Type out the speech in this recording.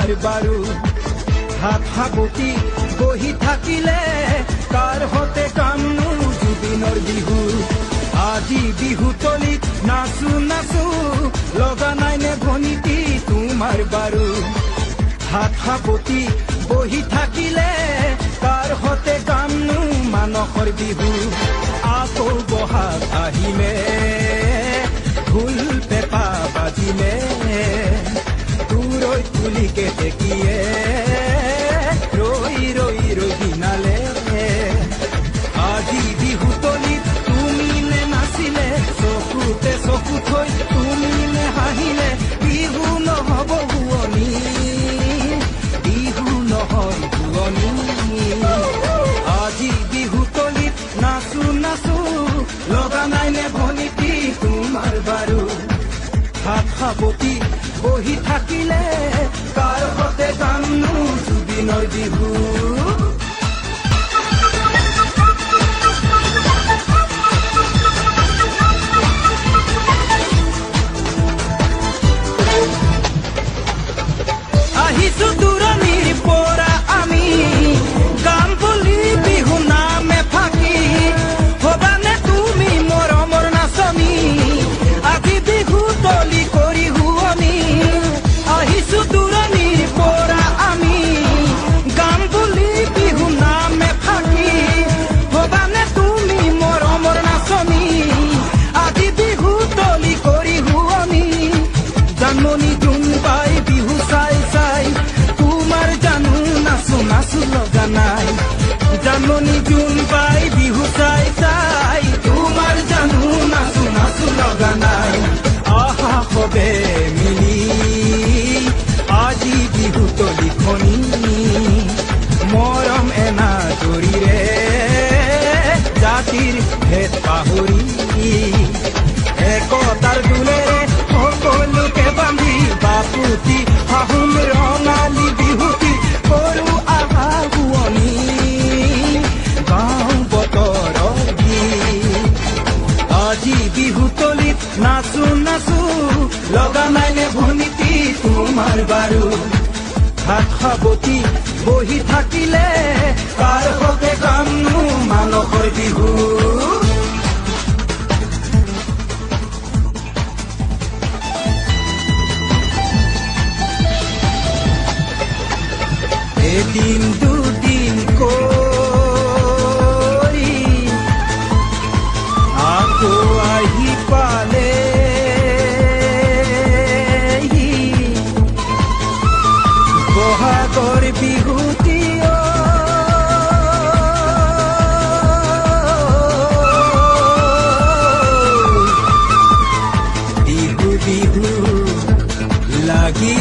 তোমাৰ বাৰু হাত সাবটি বহি থাকিলে কাৰ হতে কামনো জুবিনৰ বিহু আজি বিহু তলিত নাচো নাচো লগা নাইনে ভনিটি তোমাৰ বাৰু হাত সাবটি বহি থাকিলে কাৰ হতে কামনো মানসৰ বিহু আকৌ বহাগ আহিলে ঢোল পেঁপা বাজিলে দূৰৈ তুলিকে দেখিয়ে ৰৈ ৰৈ ৰৈ দিনালে আজি বিহু তলিত তুমি নে নাচিলে চকুতে চকু থৈ তুমি নে হাঁহিলে বিহু নহ'ব শুৱনি বিহু নহয় শুৱনি আজি বিহু তলিত নাচো নাচো লগা নাইনে ভনিটি তোমাৰ বাৰু হাত সাবটি বহি থাকিলে কাৰ হতে কামনো জুবিনৰ বিহু আহিছো দূৰণিৰ পৰা আমি গাম বুলি বিহু নামে ফাকি হবানে তুমি মৰমৰ নাচনী আজি বিহু তলি কৰি শুৱনি আহিছো দূৰণিৰ পৰা আমি গাম বুলি বিহু নামে ফাকি হবানে তুমি মৰমৰ নাচনী আজি বিহু তলি কৰি শুৱনি জানমণি জোন পাই বিহু চাই চাই তোমাৰ জানো নাচো নাচো লগা নাই জানমণি জোন পাই বিহু চাই চাই তোমাৰ জানো নাচো নাচো লগা নাই আহা সবে মিলি আজি বিহু তলিখনি মৰম এনা জৰিৰে জাতিৰ ভেদ পাহৰি একতাৰ দোলেৰে সকলোকে বান্ধি বাপুতি হাহুম ৰঙালী বিহুতি কৰো আহা শুৱনি গাঁও বতৰৰ গীত আজি বিহু তলিত নাচো নাচো লগা নাইনে ভনিটি তোমাৰ বাৰু হাত সাবটি বহি থাকিলে কাৰ হতে কামনো মানসৰ বিহু এদিন দুদিন কৰি আকৌ আহি পালে বহাগৰ বিহুটি বিহু বিহু লাগি